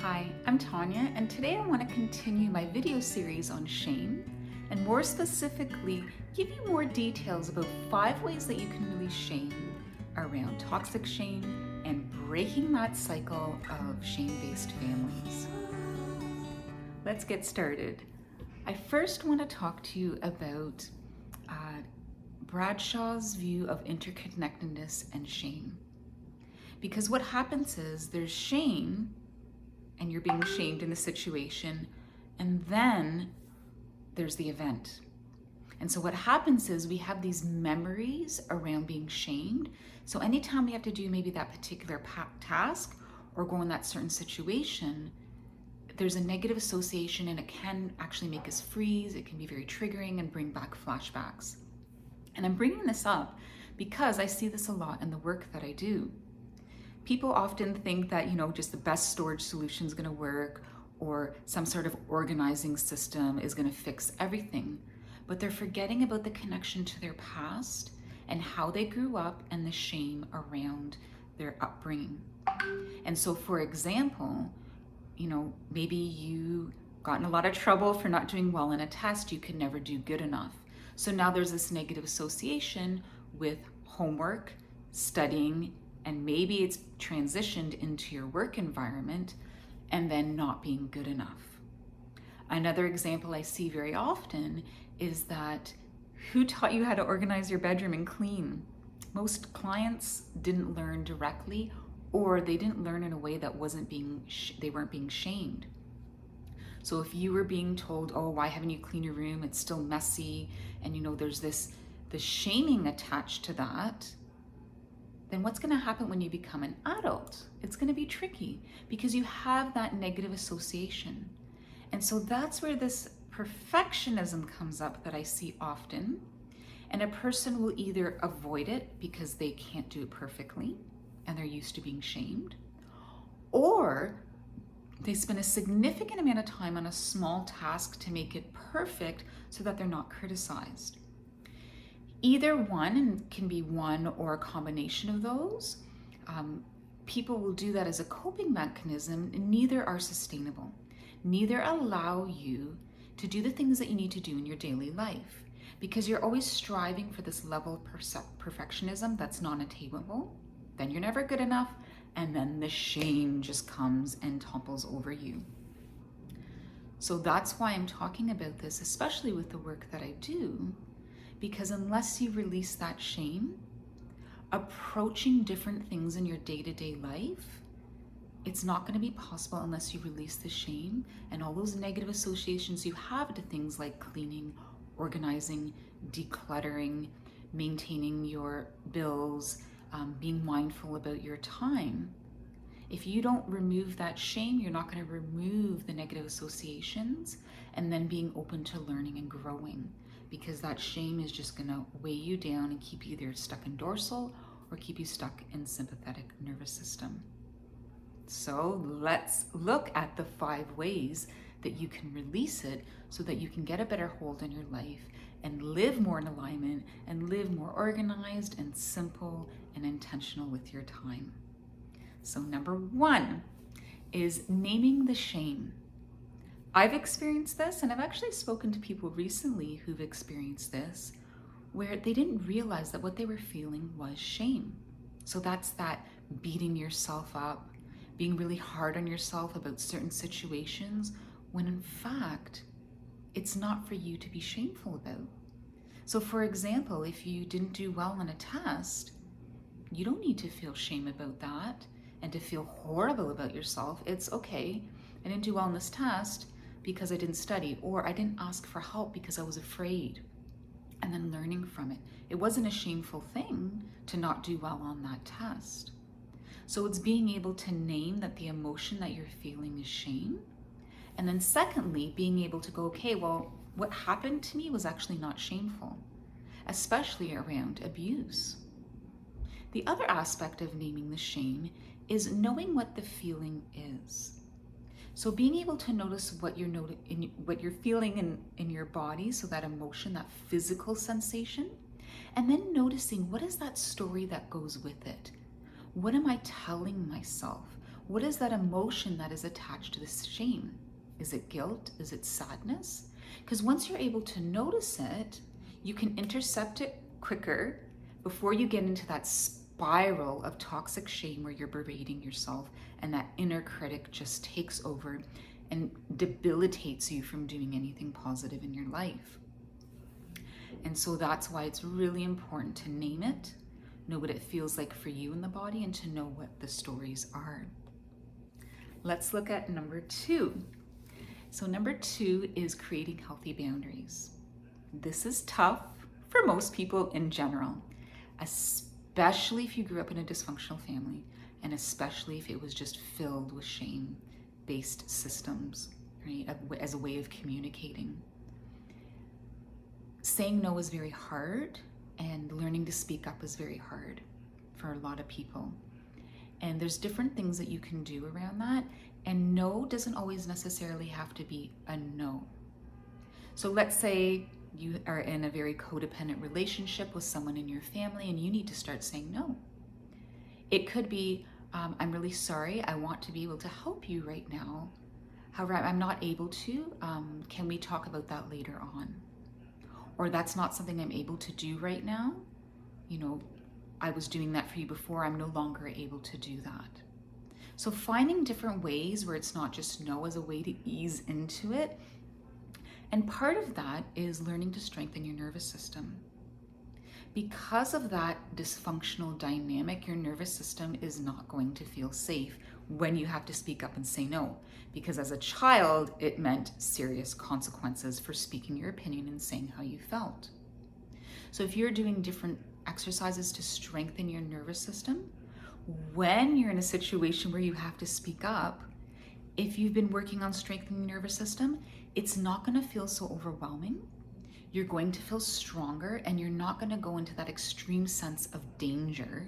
Hi, I'm Tanya, and today I want to continue my video series on shame, and more specifically, give you more details about 5 ways that you can release shame around toxic shame and breaking that cycle of shame-based families. Let's get started. I first want to talk to you about Bradshaw's view of interconnectedness and shame. Because what happens is there's shame, and you're being shamed in a situation, and then there's the event. And so what happens is we have these memories around being shamed. So anytime we have to do maybe that particular task or go in that certain situation, there's a negative association, and it can actually make us freeze. It can be very triggering and bring back flashbacks. And I'm bringing this up because I see this a lot in the work that I do. People often think that, just the best storage solution is going to work, or some sort of organizing system is going to fix everything. But they're forgetting about the connection to their past and how they grew up and the shame around their upbringing. And so, for example, maybe you got in a lot of trouble for not doing well in a test. You could never do good enough. So now there's this negative association with homework, studying, and maybe it's transitioned into your work environment, and then not being good enough. Another example I see very often is that who taught you how to organize your bedroom and clean? Most clients didn't learn directly, or they didn't learn in a way that they weren't being shamed. So if you were being told, oh, why haven't you cleaned your room? It's still messy. And there's the shaming attached to that. Then what's going to happen when you become an adult? It's going to be tricky because you have that negative association. And so that's where this perfectionism comes up that I see often. And a person will either avoid it because they can't do it perfectly and they're used to being shamed, or they spend a significant amount of time on a small task to make it perfect so that they're not criticized. Either one can be one or a combination of those. People will do that as a coping mechanism, and neither are sustainable. Neither allow you to do the things that you need to do in your daily life, because you're always striving for this level of perfectionism that's non-attainable. Then you're never good enough, and then the shame just comes and topples over you. So that's why I'm talking about this, especially with the work that I do, because unless you release that shame, approaching different things in your day-to-day life, it's not going to be possible unless you release the shame and all those negative associations you have to things like cleaning, organizing, decluttering, maintaining your bills, being mindful about your time. If you don't remove that shame, you're not going to remove the negative associations and then being open to learning and growing, because that shame is just going to weigh you down and keep you either stuck in dorsal or keep you stuck in sympathetic nervous system. So let's look at the 5 ways that you can release it so that you can get a better hold on your life and live more in alignment and live more organized and simple and intentional with your time. So number 1 is naming the shame. I've experienced this, and I've actually spoken to people recently who've experienced this, where they didn't realize that what they were feeling was shame. So that's that beating yourself up, being really hard on yourself about certain situations, when in fact, it's not for you to be shameful about. So for example, if you didn't do well on a test, you don't need to feel shame about that and to feel horrible about yourself. It's okay, I didn't do well on this test because I didn't study, or I didn't ask for help because I was afraid, and then learning from it. It wasn't a shameful thing to not do well on that test. So it's being able to name that the emotion that you're feeling is shame. And then secondly, being able to go, okay, well, what happened to me was actually not shameful, especially around abuse. The other aspect of naming the shame is knowing what the feeling is. So being able to notice what you're feeling in your body, so that emotion, that physical sensation, and then noticing what is that story that goes with it. What am I telling myself? What is that emotion that is attached to this shame? Is it guilt? Is it sadness? Because once you're able to notice it, you can intercept it quicker before you get into that spiral of toxic shame where you're berating yourself and that inner critic just takes over and debilitates you from doing anything positive in your life. And so that's why it's really important to name it, know what it feels like for you in the body, and to know what the stories are. Let's look at number 2. So number 2 is creating healthy boundaries. This is tough for most people in general, especially if you grew up in a dysfunctional family, and especially if it was just filled with shame-based systems, right, as a way of communicating. Saying no is very hard, and learning to speak up is very hard for a lot of people. And there's different things that you can do around that, and no doesn't always necessarily have to be a no. So let's say you are in a very codependent relationship with someone in your family and you need to start saying no. It could be, I'm really sorry, I want to be able to help you right now. However, I'm not able to. Can we talk about that later on? Or that's not something I'm able to do right now. You know, I was doing that for you before, I'm no longer able to do that. So finding different ways where it's not just no as a way to ease into it. And part of that is learning to strengthen your nervous system. Because of that dysfunctional dynamic, your nervous system is not going to feel safe when you have to speak up and say no. Because as a child, it meant serious consequences for speaking your opinion and saying how you felt. So if you're doing different exercises to strengthen your nervous system, when you're in a situation where you have to speak up, if you've been working on strengthening your nervous system, it's not going to feel so overwhelming. You're going to feel stronger, and you're not going to go into that extreme sense of danger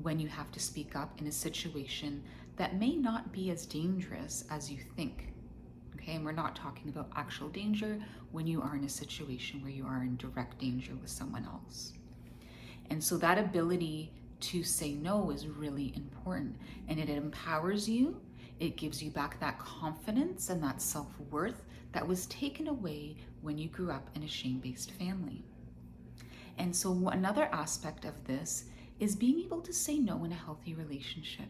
when you have to speak up in a situation that may not be as dangerous as you think. Okay, and we're not talking about actual danger when you are in a situation where you are in direct danger with someone else. And so that ability to say no is really important, and it empowers you. It gives you back that confidence and that self-worth that was taken away when you grew up in a shame-based family. And so another aspect of this is being able to say no in a healthy relationship.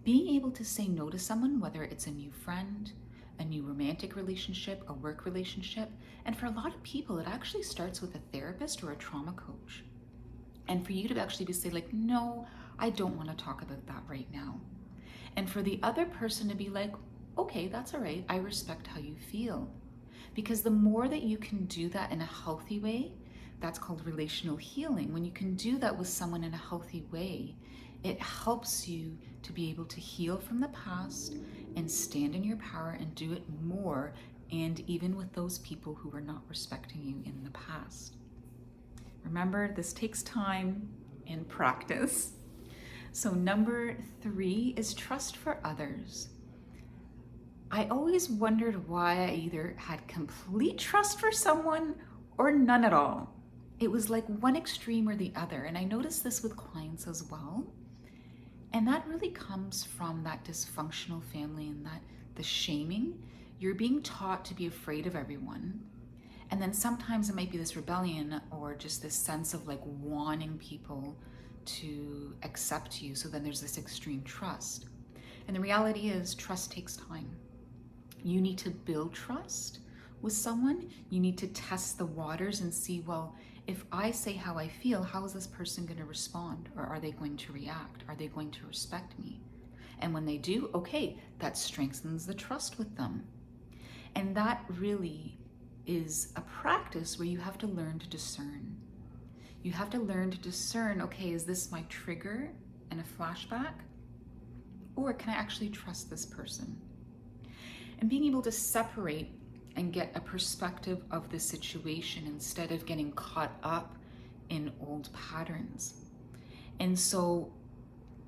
Being able to say no to someone, whether it's a new friend, a new romantic relationship, a work relationship, and for a lot of people, it actually starts with a therapist or a trauma coach. And for you to actually be say like, no, I don't want to talk about that right now. And for the other person to be like, okay, that's all right. I respect how you feel. Because the more that you can do that in a healthy way, that's called relational healing. When you can do that with someone in a healthy way, it helps you to be able to heal from the past and stand in your power and do it more, and even with those people who are not respecting you in the past. Remember, this takes time and practice. So number 3 is trust for others. I always wondered why I either had complete trust for someone or none at all. It was like one extreme or the other. And I noticed this with clients as well. And that really comes from that dysfunctional family and that the shaming. You're being taught to be afraid of everyone. And then sometimes it might be this rebellion or just this sense of like wanting people to accept you. So then there's this extreme trust. And the reality is trust takes time. You need to build trust with someone. You need to test the waters and see, well, if I say how I feel, how is this person going to respond? Or are they going to react? Are they going to respect me? And when they do, okay, that strengthens the trust with them. And that really is a practice where you have to learn to discern. You have to learn to discern, okay, is this my trigger and a flashback? Or can I actually trust this person? And being able to separate and get a perspective of the situation instead of getting caught up in old patterns. And so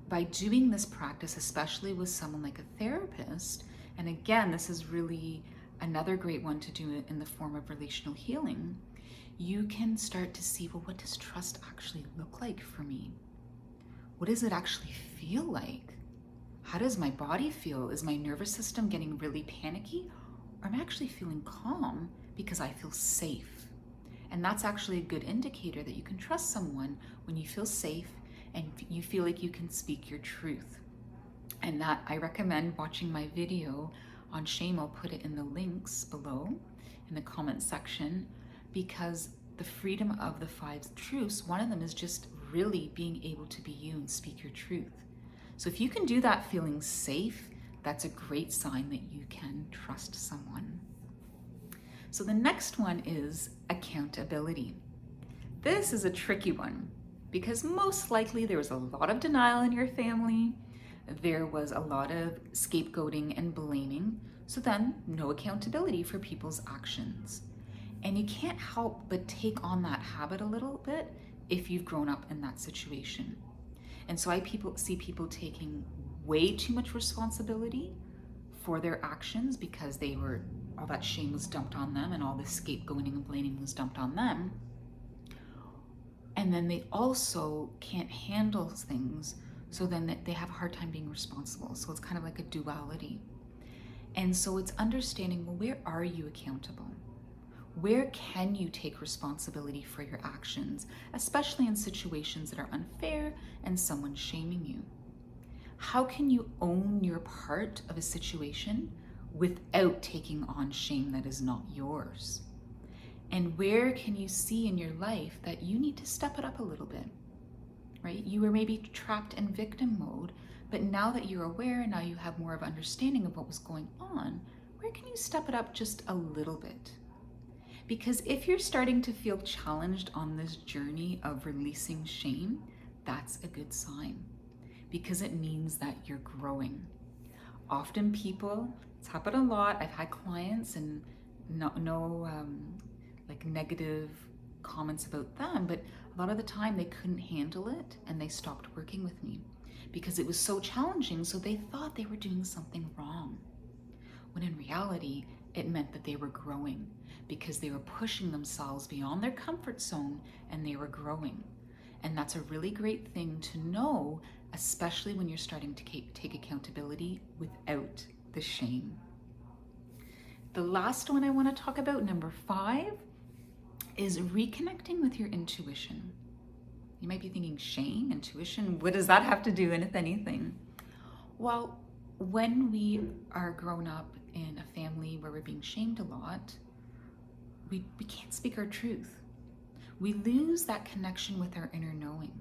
by doing this practice, especially with someone like a therapist, and again, this is really another great one to do it in the form of relational healing, you can start to see, well, what does trust actually look like for me? What does it actually feel like? How does my body feel? Is my nervous system getting really panicky? Or am I actually feeling calm because I feel safe? And that's actually a good indicator that you can trust someone when you feel safe and you feel like you can speak your truth. And that I recommend watching my video on shame. I'll put it in the links below in the comment section, because the freedom of the 5 truths, one of them is just really being able to be you and speak your truth. So if you can do that feeling safe, that's a great sign that you can trust someone. So the next one is accountability. This is a tricky one because most likely there was a lot of denial in your family. There was a lot of scapegoating and blaming. So then no accountability for people's actions. And you can't help but take on that habit a little bit if you've grown up in that situation. And so I see people taking way too much responsibility for their actions because all that shame was dumped on them and all this scapegoating and blaming was dumped on them. And then they also can't handle things, so then they have a hard time being responsible. So it's kind of like a duality. And so it's understanding, well, where are you accountable? Where can you take responsibility for your actions, especially in situations that are unfair and someone's shaming you? How can you own your part of a situation without taking on shame that is not yours? And where can you see in your life that you need to step it up a little bit, right? You were maybe trapped in victim mode, but now that you're aware, now you have more of understanding of what was going on, where can you step it up just a little bit? Because if you're starting to feel challenged on this journey of releasing shame, that's a good sign, because it means that you're growing. Often people, it's happened a lot, I've had clients and no like negative comments about them, but a lot of the time they couldn't handle it and they stopped working with me because it was so challenging, so they thought they were doing something wrong. When in reality, it meant that they were growing because they were pushing themselves beyond their comfort zone and they were growing. And that's a really great thing to know, especially when you're starting to take accountability without the shame. The last one I want to talk about, number 5, is reconnecting with your intuition. You might be thinking, shame, intuition, what does that have to do, and if anything? Well, when we are grown up in a family where we're being shamed a lot, we can't speak our truth. We lose that connection with our inner knowing.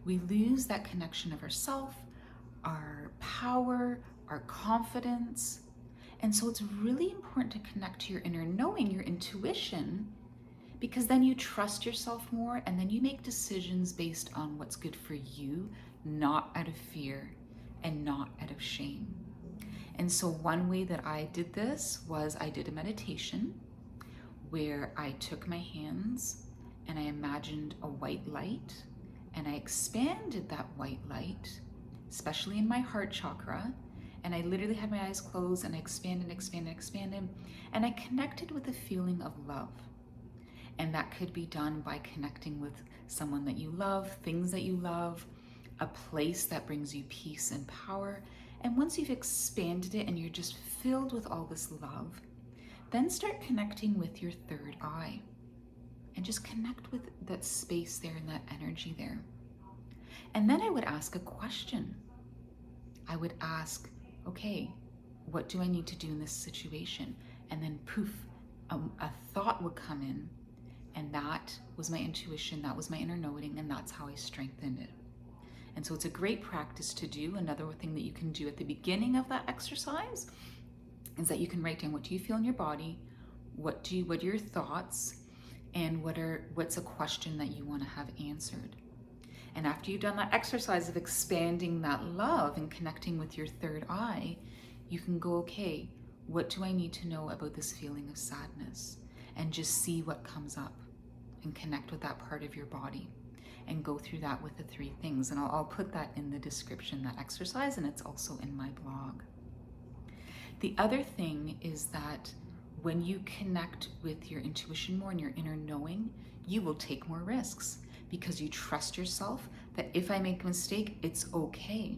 We lose that connection of ourself, our power, our confidence. And so it's really important to connect to your inner knowing, your intuition, because then you trust yourself more and then you make decisions based on what's good for you, not out of fear and not out of shame. And so one way that I did this was I did a meditation where I took my hands and I imagined a white light and I expanded that white light, especially in my heart chakra. And I literally had my eyes closed and I expanded, and I connected with a feeling of love. And that could be done by connecting with someone that you love, things that you love, a place that brings you peace and power. And once you've expanded it and you're just filled with all this love, then start connecting with your third eye and just connect with that space there and that energy there. And then I would ask a question. I would ask, okay, what do I need to do in this situation? And then poof, a thought would come in, and that was my intuition, that was my inner knowing, and that's how I strengthened it. And so it's a great practice to do. Another thing that you can do at the beginning of that exercise is that you can write down, what do you feel in your body? What are your thoughts? And what's a question that you want to have answered? And after you've done that exercise of expanding that love and connecting with your third eye, you can go, okay, what do I need to know about this feeling of sadness? And just see what comes up and connect with that part of your body and go through that with the 3 things. And I'll put that in the description, that exercise, and it's also in my blog. The other thing is that when you connect with your intuition more and your inner knowing, you will take more risks because you trust yourself that if I make a mistake, it's okay.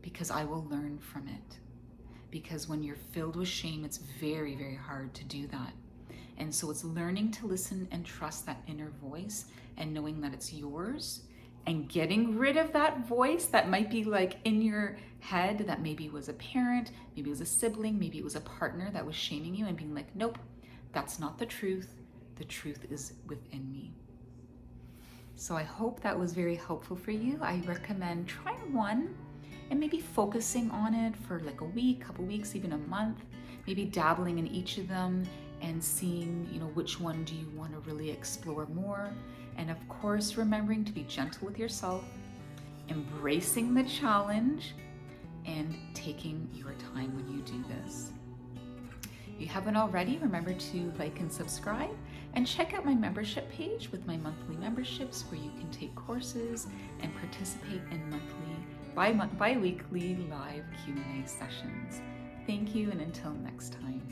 because I will learn from it. Because when you're filled with shame, it's very, very hard to do that. And so it's learning to listen and trust that inner voice and knowing that it's yours, and getting rid of that voice that might be like in your head that maybe was a parent, maybe it was a sibling, maybe it was a partner that was shaming you, and being like, nope, that's not the truth. The truth is within me. So I hope that was very helpful for you. I recommend trying one and maybe focusing on it for like a week, couple weeks, even a month, maybe dabbling in each of them and seeing, which one do you want to really explore more. And of course, remembering to be gentle with yourself, embracing the challenge, and taking your time when you do this. If you haven't already, remember to like and subscribe, and check out my membership page with my monthly memberships where you can take courses and participate in bi-weekly live Q&A sessions. Thank you, and until next time.